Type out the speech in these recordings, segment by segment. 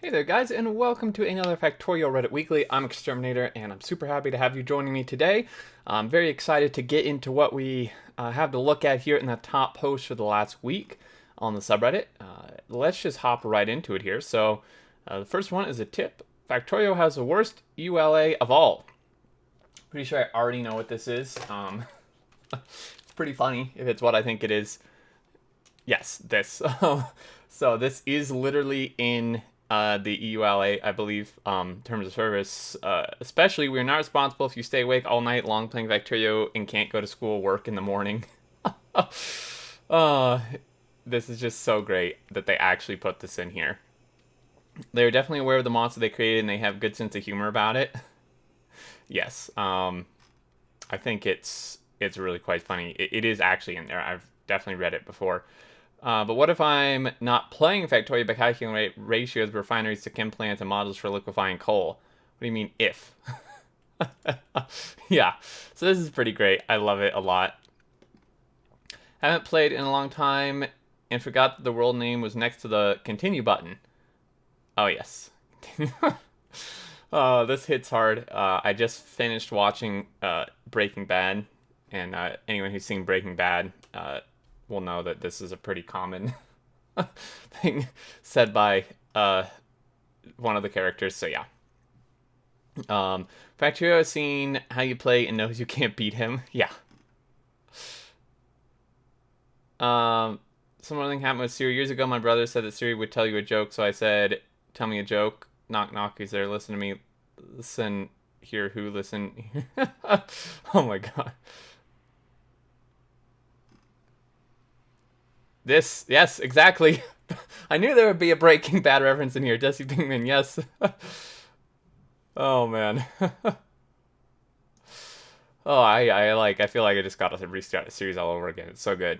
Hey there guys, and welcome to another Factorio Reddit Weekly. I'm Exterminator, and I'm super happy to have you joining me today. I'm very excited to get into what we have to look at here in the top post for the last week on the subreddit. Let's just hop right into it here. So, the first one is a tip. Factorio has the worst ULA of all. Pretty sure I already know what this is. It's pretty funny if it's what I think it is. Yes, this. So this is literally in the EULA, I believe, terms of service. Especially, we're not responsible if you stay awake all night long playing Factorio and can't go to school or work in the morning. uh, this is just so great that they actually put this in here. They're definitely aware of the monster they created, and they have good sense of humor about it. Yes, I think it's really quite funny. It is actually in there. I've definitely read it before. But what if I'm not playing Factorio but calculating ratios of refineries to chem plants and models for liquefying coal? What do you mean, if? Yeah, so this is pretty great. I love it a lot. Haven't played in a long time and forgot that the world name was next to the continue button. Oh, yes. Oh, this hits hard. I just finished watching Breaking Bad, and anyone who's seen Breaking Bad will know that this is a pretty common thing said by one of the characters. So yeah. Factorio has seen how you play and knows you can't beat him. Yeah. Similar thing happened with Siri years ago. My brother said that Siri would tell you a joke, so I said, "Tell me a joke." Knock knock. He's there. Listen to me. Listen here. Who listen? Oh my god. This, yes, exactly. I knew there would be a Breaking Bad reference in here. Jesse Pinkman, yes. Oh man. Oh, I feel like I just got to restart the series all over again. It's so good.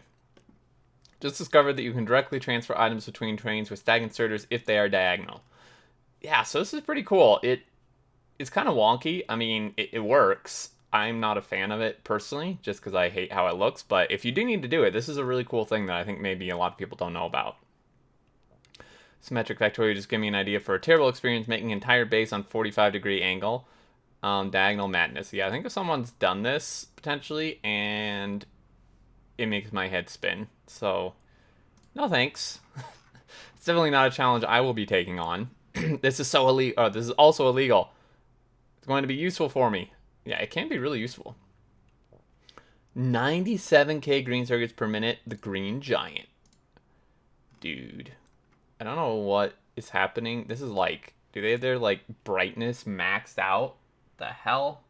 Just discovered that you can directly transfer items between trains with stack inserters if they are diagonal. Yeah, so this is pretty cool. It's kind of wonky. I mean, it works. I'm not a fan of it personally, just because I hate how it looks. But if you do need to do it, this is a really cool thing that I think maybe a lot of people don't know about. Symmetric Factorio just gave me an idea for a terrible experience making an entire base on 45-degree angle. Diagonal madness. Yeah, I think if someone's done this, potentially, and it makes my head spin. So, no thanks. It's definitely not a challenge I will be taking on. This is so illegal. This is also illegal. It's going to be useful for me. Yeah, it can be really useful. 97k green circuits per minute. The Green Giant. Dude. I don't know what is happening. This is like... Do they have their, like, brightness maxed out? The hell?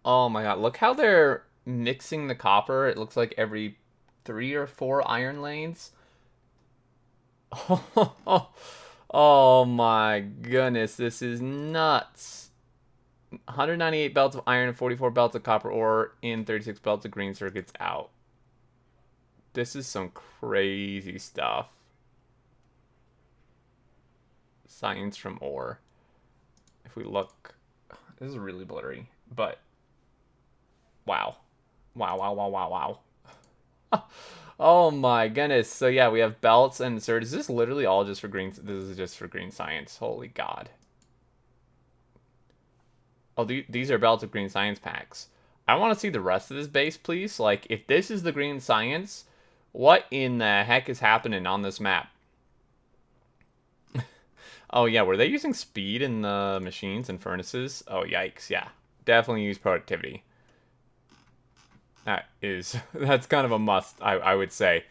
Oh my god. Look how they're mixing the copper. It looks like every 3 or 4 iron lanes. Oh my goodness. This is nuts. 198 belts of iron and 44 belts of copper ore in 36 belts of green circuits out. This is some crazy stuff. Science from ore. If we look, this is really blurry, but wow. Wow. Oh my goodness. So yeah, we have belts and inserts. Is this literally all just for green? This is just for green science. Holy god. Oh, these are belts of green science packs. I want to see the rest of this base, please. Like, if this is the green science, what in the heck is happening on this map? Oh, yeah, were they using speed in the machines and furnaces? Oh, yikes, yeah. Definitely use productivity. That's kind of a must, I would say.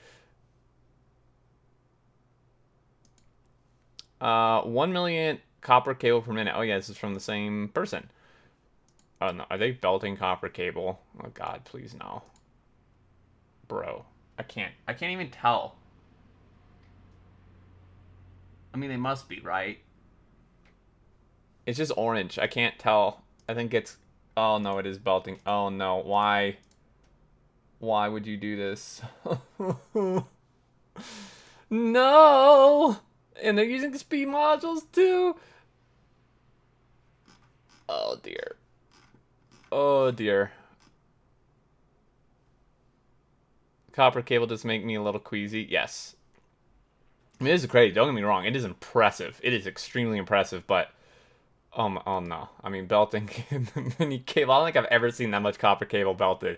1 million copper cable per minute. Oh, yeah, this is from the same person. Oh, no. Are they belting copper cable? Oh, God, please, no. Bro. I can't even tell. I mean, they must be, right? It's just orange. I can't tell. I think it's... Oh, no, it is belting. Oh, no. Why? Why would you do this? No! And they're using speed modules, too! Oh, dear. Oh, dear. Copper cable does make me a little queasy. Yes. I mean, it is great. Don't get me wrong. It is impressive. It is extremely impressive. But oh no. I mean, belting mini cable. I don't think I've ever seen that much copper cable belted.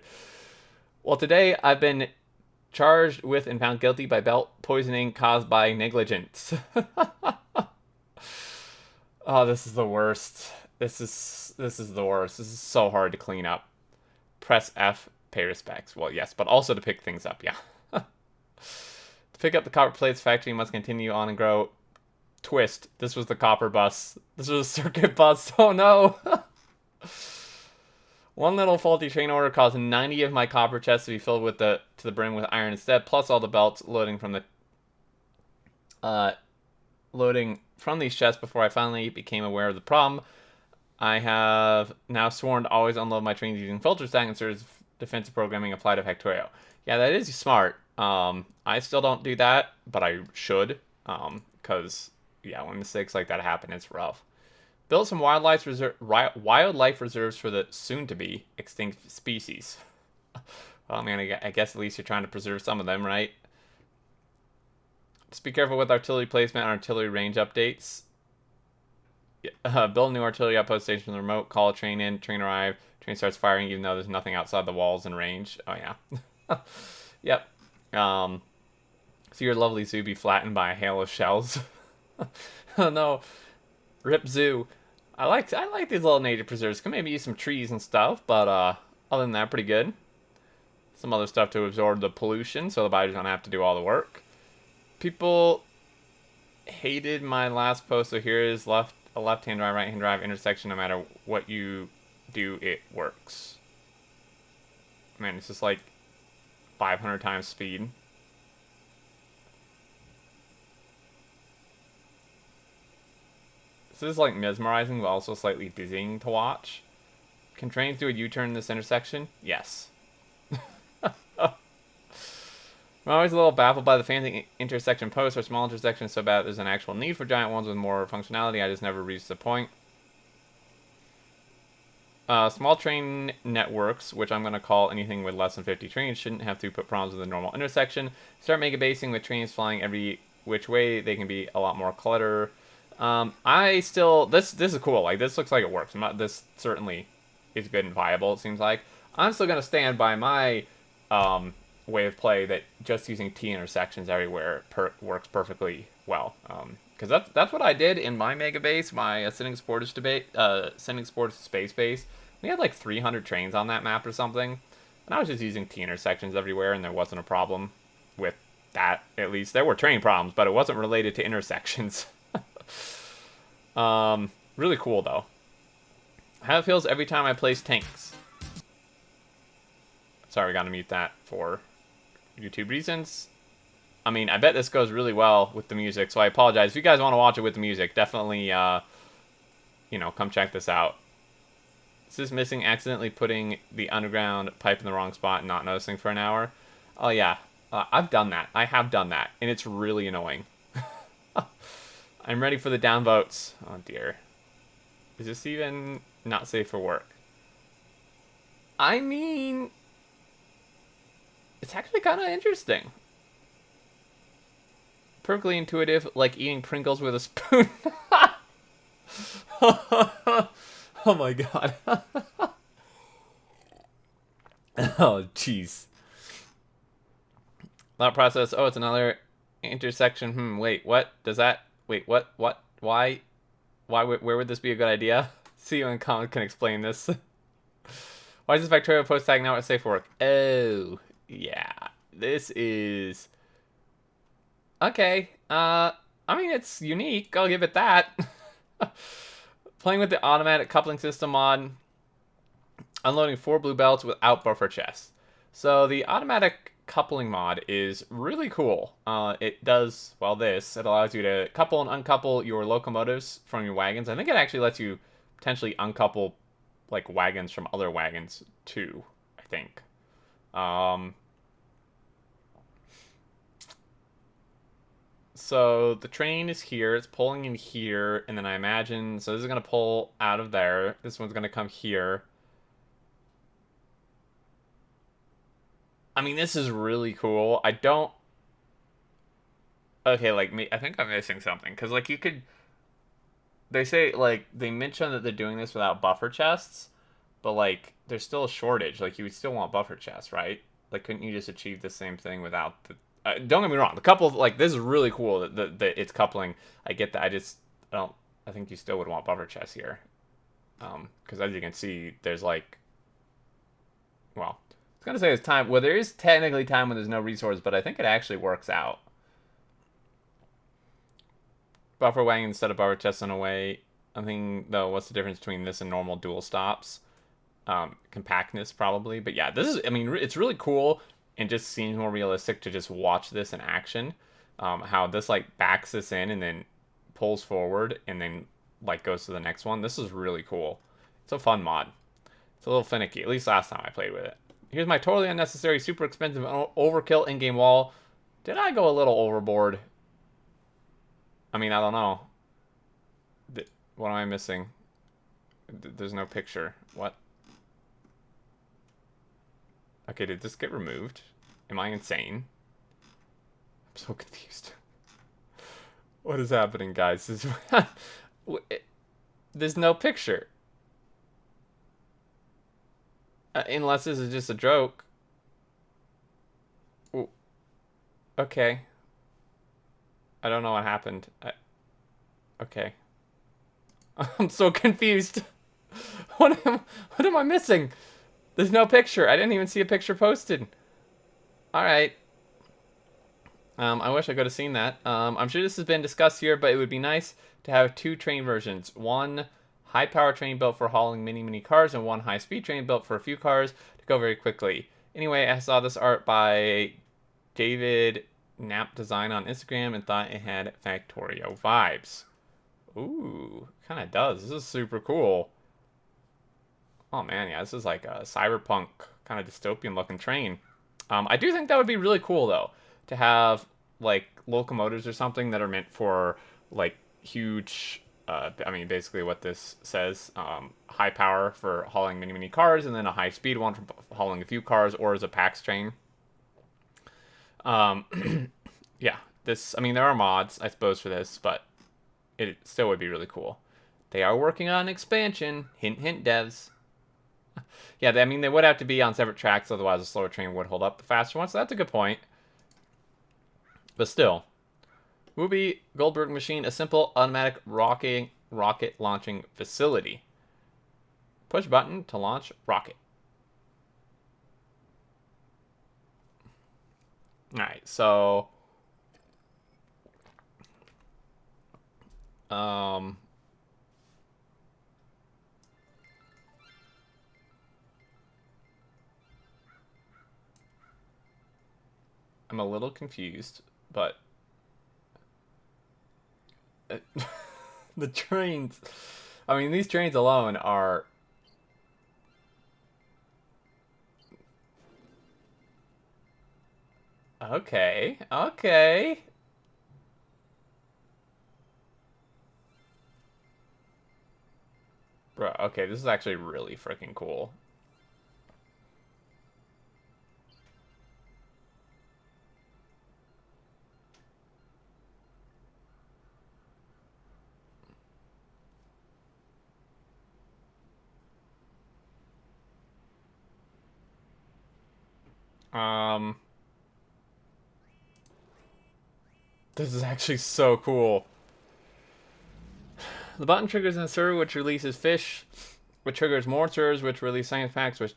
Well, today I've been charged with and found guilty by belt poisoning caused by negligence. Oh, this is the worst. This is the worst. This is so hard to clean up. Press F, pay respects. Well, yes, but also to pick things up, yeah. To pick up the copper plates, factory must continue on and grow. Twist. This was the copper bus. This was a circuit bus. Oh no! One little faulty train order caused 90 of my copper chests to be filled with to the brim with iron instead, plus all the belts loading from these chests before I finally became aware of the problem. I have now sworn to always unload my trains using filter stack and serves defensive programming applied to Factorio. Yeah, that is smart. I still don't do that, but I should. Because, yeah, when mistakes like that happen, it's rough. Build some wildlife reserves for the soon-to-be extinct species. Well, I mean, I guess at least you're trying to preserve some of them, right? Just be careful with artillery placement and artillery range updates. Build a new artillery outpost station from the remote. Call a train in. Train arrive. Train starts firing even though there's nothing outside the walls in range. Oh, yeah. Yep. So your lovely zoo be flattened by a hail of shells. Oh, no. Rip zoo. I like these little nature preserves. Can maybe use some trees and stuff, but other than that, pretty good. Some other stuff to absorb the pollution so the bodies don't have to do all the work. People hated my last post, so here is a left-hand drive, right-hand drive intersection. No matter what you do, it works. Man, it's just like 500 times speed. This is like mesmerizing, but also slightly dizzying to watch. Can trains do a U-turn in this intersection? Yes. I'm always a little baffled by the fancy intersection posts or small intersections so bad there's an actual need for giant ones with more functionality. I just never reached the point. Small train networks, which I'm going to call anything with less than 50 trains, shouldn't have to put problems with a normal intersection. Start mega basing with trains flying every which way. They can be a lot more clutter. This is cool. Like, this looks like it works. This certainly is good and viable, it seems like. I'm still going to stand by my way of play that just using T intersections everywhere works perfectly well. Because that's what I did in my mega base, my Ascending Sportage Space base. We had like 300 trains on that map or something, and I was just using T intersections everywhere, and there wasn't a problem with that. At least there were train problems, but it wasn't related to intersections. Really cool though. How it feels every time I place tanks. Sorry, we gotta mute that for YouTube reasons. I mean, I bet this goes really well with the music, so I apologize. If you guys want to watch it with the music, definitely, come check this out. This is missing accidentally putting the underground pipe in the wrong spot and not noticing for an hour. Oh, yeah. I've done that. I have done that, and it's really annoying. I'm ready for the downvotes. Oh, dear. Is this even not safe for work? I mean, it's actually kind of interesting. Perfectly intuitive, like eating Pringles with a spoon. Oh my god. Oh, jeez. Thought process. Oh, it's another intersection. Wait, what? Does that... Wait, what? What? Why? Where would this be a good idea? See you in comment can explain this. Why is this Factorio post tag now at safe for work? Oh, yeah. This is... Okay. I mean, it's unique. I'll give it that. Playing with the automatic coupling system mod. Unloading 4 blue belts without buffer chests. So the automatic coupling mod is really cool. It does, well, this. It allows you to couple and uncouple your locomotives from your wagons. I think it actually lets you potentially uncouple, like, wagons from other wagons, too, I think. So the train is here, it's pulling in here, and then I imagine, so this is going to pull out of there. This one's going to come here. I mean, this is really cool. I don't Okay, like me, I think I'm missing something because like you could. They say like they mention that they're doing this without buffer chests, but like there's still a shortage. Like you would still want buffer chests, right? Like couldn't you just achieve the same thing without the? Don't get me wrong. The couple like this is really cool that it's coupling. I get that. I don't. I think you still would want buffer chests here, because as you can see, there's like, well, I was gonna say it's time. Well, there is technically time when there's no resource, but I think it actually works out. Buffer wagon instead of buffer chests in a way. I think though, what's the difference between this and normal dual stops? Compactness probably, but yeah, this is. I mean, it's really cool and just seems more realistic to just watch this in action. How this like backs this in and then pulls forward and then like goes to the next one. This is really cool. It's a fun mod. It's a little finicky, at least last time I played with it. Here's my totally unnecessary, super expensive overkill in-game wall. Did I go a little overboard? I mean, I don't know. What am I missing? There's no picture. What? Okay, did this get removed? Am I insane? I'm so confused. What is happening, guys? There's no picture. Unless this is just a joke. Ooh. Okay. I don't know what happened. Okay. I'm so confused. What am I missing? There's no picture. I didn't even see a picture posted. Alright. I wish I could have seen that. I'm sure this has been discussed here, but it would be nice to have two train versions. One high-power train built for hauling many cars, and one high-speed train built for a few cars to go very quickly. Anyway, I saw this art by David Knapp Design on Instagram and thought it had Factorio vibes. Ooh, kind of does. This is super cool. Oh man, yeah, this is like a cyberpunk kind of dystopian looking train. I do think that would be really cool though, to have like locomotives or something that are meant for like huge. I mean, basically what this says: high power for hauling many cars, and then a high speed one for hauling a few cars, or as a PAX train. Yeah, this. I mean, there are mods, I suppose, for this, but it still would be really cool. They are working on an expansion. Hint, hint, devs. Yeah, I mean, they would have to be on separate tracks, otherwise a slower train would hold up the faster one, so that's a good point. But still. Rube Goldberg machine, a simple automatic rocket launching facility. Push button to launch rocket. Alright, so... I'm a little confused, but the trains, I mean, these trains alone are okay. Bro, okay, this is actually really freaking cool. This is actually so cool. The button triggers a server which releases fish, which triggers more servers which release science packs, which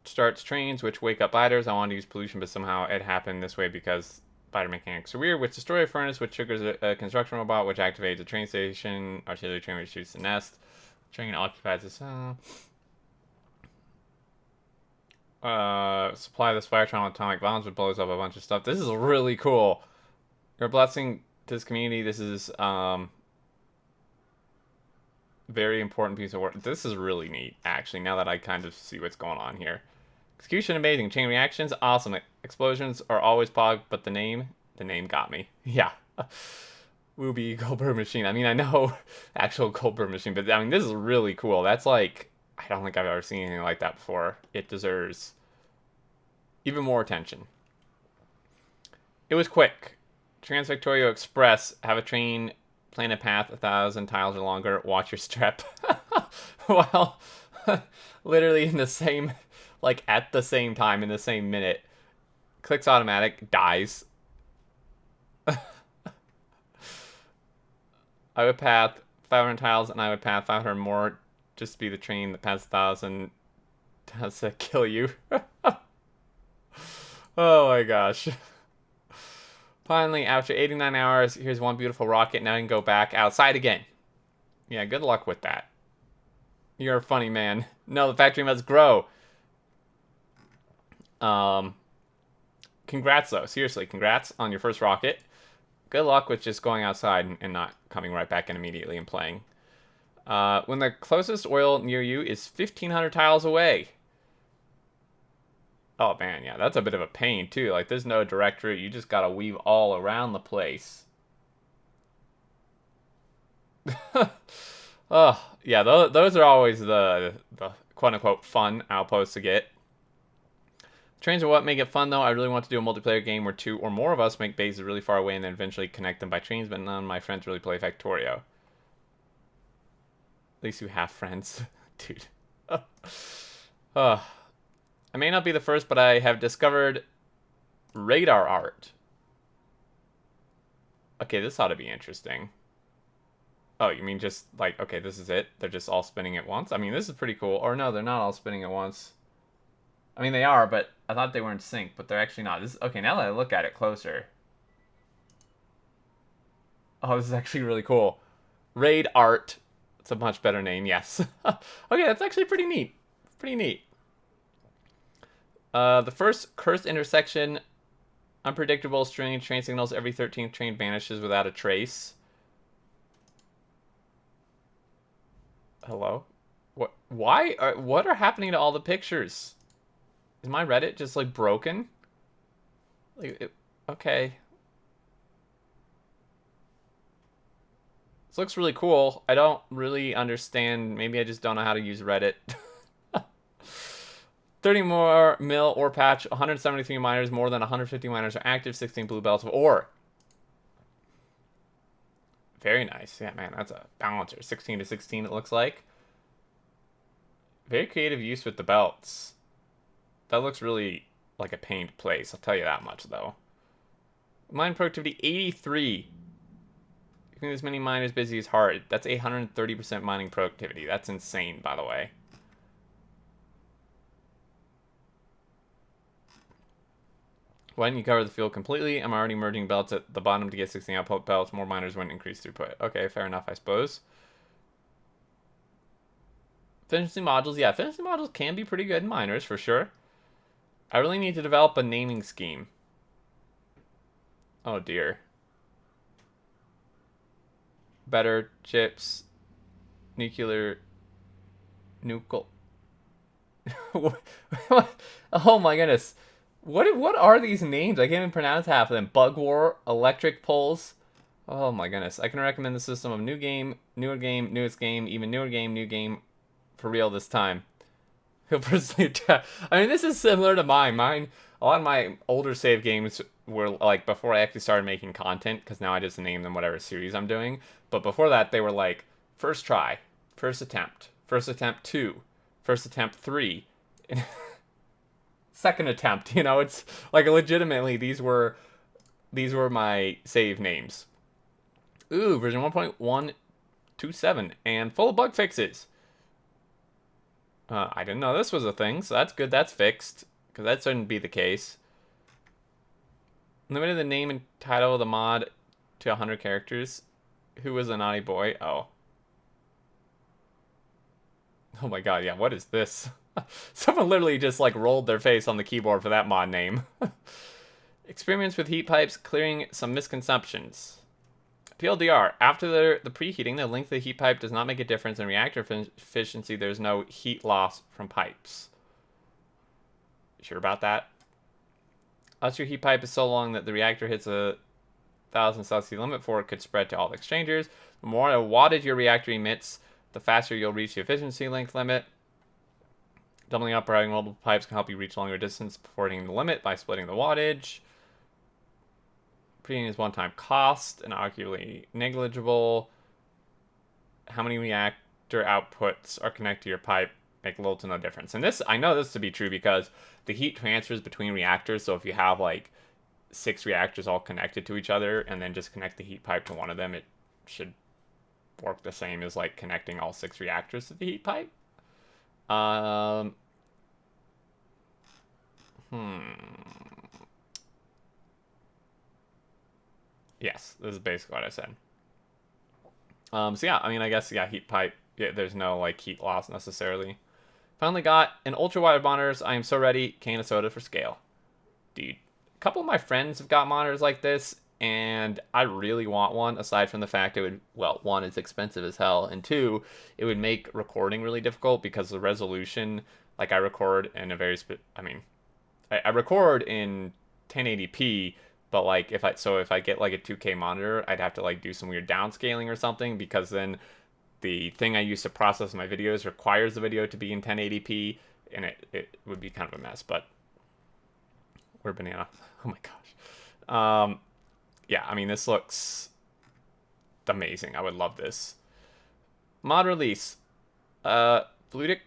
starts trains, which wake up biters. I wanted to use pollution, but somehow it happened this way because biter mechanics are weird, which destroy a furnace, which triggers a construction robot, which activates a train station, artillery train, which shoots the nest. Train occupies this. Supply this firetron with atomic bombs, which blows up a bunch of stuff. This is really cool. You're a blessing to this community. This is very important piece of work. This is really neat, actually, now that I kind of see what's going on here. Execution amazing. Chain reactions, awesome. Explosions are always pog, but the name got me. Yeah. Rube Goldberg machine. I mean, I know actual Goldberg machine, but I mean, this is really cool. That's like, I don't think I've ever seen anything like that before. It deserves even more attention. It was quick. Factorio Express. Have a train plan a path 1,000 tiles or longer. Watch your step. Well, literally in the same, like at the same time, in the same minute. Clicks automatic, dies. I would path 500 tiles, and I would path 500 more just to be the train that paths 1,000 has to kill you. Oh my gosh. Finally, after 89 hours, here's one beautiful rocket. Now you can go back outside again. Yeah, good luck with that. You're a funny man. No, the factory must grow. Congrats, though. Seriously, congrats on your first rocket. Good luck with just going outside and not coming right back in immediately and playing. When the closest oil near you is 1,500 tiles away. Oh, man, yeah, that's a bit of a pain, too. Like, there's no direct route. You just gotta weave all around the place. Oh, yeah, those are always the quote-unquote fun outposts to get. Trains are what make it fun, though. I really want to do a multiplayer game where 2 or more of us make bases really far away and then eventually connect them by trains, but none of my friends really play Factorio. At least you have friends. Dude. I may not be the first, but I have discovered radar art. Okay, this ought to be interesting. Oh, you mean just like, okay, this is it? They're just all spinning at once? I mean, this is pretty cool. Or no, they're not all spinning at once. I mean, they are, but I thought they were in sync, but they're actually not. This, okay, now that I look at it closer. Oh, this is actually really cool. Raid art. It's a much better name, yes. Okay, that's actually pretty neat. Pretty neat. The first cursed intersection. Unpredictable, strange train signals. Every 13th train vanishes without a trace. Hello? What? Why? What are happening to all the pictures? Is my Reddit just, like, broken? Like, okay. This looks really cool. I don't really understand. Maybe I just don't know how to use Reddit. 30 more mill ore patch. 173 miners. More than 150 miners are active. 16 blue belts of ore. Very nice. Yeah, man, that's a balancer. 16 to 16, it looks like. Very creative use with the belts. That looks really like a pained place. I'll tell you that much, though. Mine productivity, 83. Keeping this many miners busy is hard. That's 130% mining productivity. That's insane, by the way. Why didn't you cover the field completely? I'm already merging belts at the bottom to get 16 output belts. More miners wouldn't increase throughput. Okay, fair enough, I suppose. Efficiency modules. Yeah, efficiency modules can be pretty good in miners, for sure. I really need to develop a naming scheme. Oh, dear. Better chips. Nuclear. Oh, my goodness. What are these names? I can't even pronounce half of them. Bug War, Electric Pulse. Oh my goodness. I can recommend the system of new game, newer game, newest game, even newer game, new game. For real this time. He'll personally I mean, this is similar to mine. A lot of my older save games were like before I actually started making content, because now I just name them whatever series I'm doing. But before that, they were like first try, first attempt 2, first attempt 3. Second attempt, you know, it's like legitimately these were my save names. Ooh, version 1.127 and full of bug fixes. I didn't know this was a thing, so that's good. That's fixed, because that shouldn't be the case. Limited the name and title of the mod to 100 characters. Who was a naughty boy? Oh. Oh my god, yeah, what is this? Someone literally just like rolled their face on the keyboard for that mod name. Experiments with heat pipes, clearing some misconceptions. TLDR, after the preheating, the length of the heat pipe does not make a difference in reactor efficiency. There's no heat loss from pipes. Sure about that? Unless your heat pipe is so long that the reactor hits a 1,000 Celsius limit before it could spread to all the exchangers. The more wattage your reactor emits, the faster you'll reach the efficiency length limit. Doubling up or having multiple pipes can help you reach longer distance before hitting the limit by splitting the wattage. Preheating is one-time cost and arguably negligible. How many reactor outputs are connected to your pipe make little to no difference. And this, I know this to be true because the heat transfers between reactors. So if you have like 6 reactors all connected to each other and then just connect the heat pipe to one of them, it should work the same as like connecting all 6 reactors to the heat pipe. Yes, this is basically what I said. So yeah, I mean, I guess, yeah, heat pipe, yeah, there's no like heat loss necessarily. Finally got an ultra wide monitors. I am so ready. Can of soda for scale. Dude, a couple of my friends have got monitors like this, and I really want one, aside from the fact it would, well, one, it's expensive as hell, and two, it would make recording really difficult because the resolution, like I record in a very, I record in 1080p, but like if I get like a 2K monitor, I'd have to like do some weird downscaling or something, because then the thing I use to process my videos requires the video to be in 1080p, and it would be kind of a mess. But we're banana. Oh my gosh. Yeah, I mean, this looks amazing. I would love this. Mod release. Fluidic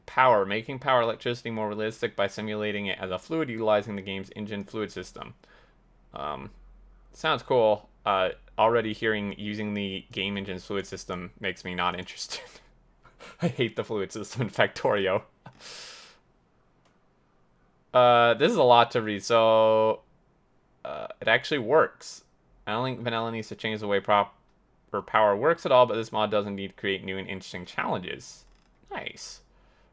power, making power electricity more realistic by simulating it as a fluid utilizing the game's engine fluid system. Sounds cool. Already hearing using the game engine's fluid system makes me not interested. I hate the fluid system in Factorio. This is a lot to read, so it actually works. I don't think vanilla needs to change the way proper power works at all, but this mod doesn't need to create new and interesting challenges. Nice.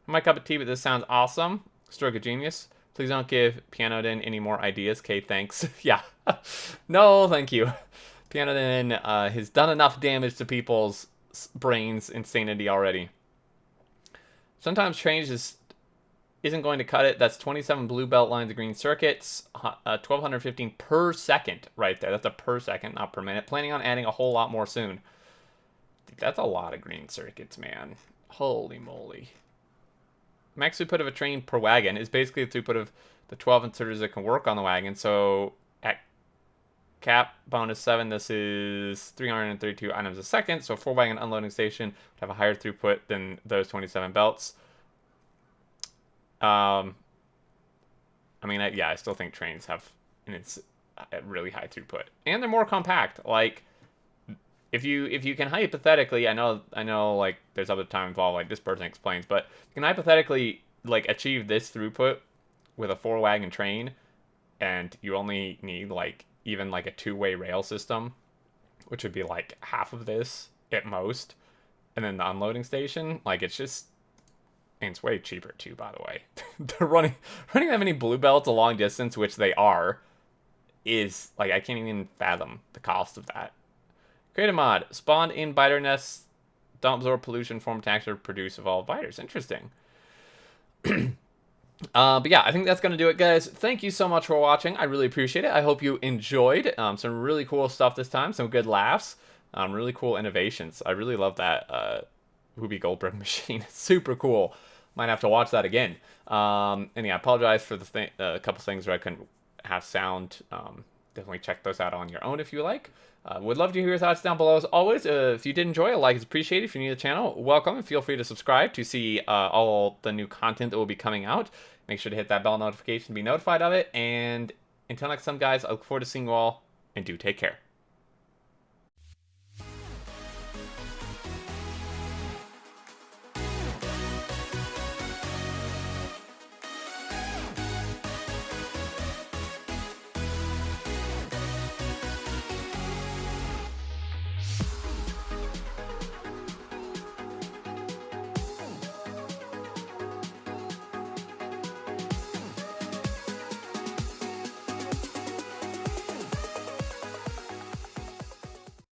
My cup of tea, but this sounds awesome. Stroke of genius. Please don't give Pianodin any more ideas. Okay, thanks. Yeah. No, thank you. Pianodin has done enough damage to people's brains' insanity already. Sometimes change isn't going to cut it. That's 27 blue belt lines of green circuits, 1215 per second right there. That's a per second, not per minute. Planning on adding a whole lot more soon. Dude, that's a lot of green circuits, man. Holy moly. Max throughput of a train per wagon is basically the throughput of the 12 inserters that can work on the wagon. So at cap bonus 7, this is 332 items a second. So a 4-wagon unloading station would have a higher throughput than those 27 belts. I mean, yeah, I still think trains have a really high throughput, and they're more compact. Like, if you can hypothetically, I know, like there's other time involved, like this person explains, but you can hypothetically like achieve this throughput with a 4-wagon train, and you only need like even like a 2-way rail system, which would be like half of this at most, and then the unloading station, like it's just. And it's way cheaper too, by the way. They're running that many blue belts a long distance, which they are, is like I can't even fathom the cost of that. Create a mod. Spawned in biter nests, don't absorb pollution, form taxer, produce evolved biters. Interesting. But yeah, I think that's gonna do it, guys. Thank you so much for watching. I really appreciate it. I hope you enjoyed. Some really cool stuff this time. Some good laughs. Really cool innovations. I really love that Rube Goldberg machine. It's super cool. Might have to watch that again. And yeah, I apologize for the couple things where I couldn't have sound. Definitely check those out on your own if you like. Would love to hear your thoughts down below as always. If you did enjoy, a like is appreciated. If you're new to the channel, welcome, and feel free to subscribe to see all the new content that will be coming out. Make sure to hit that bell notification to be notified of it. And until next time, guys, I look forward to seeing you all, and do take care.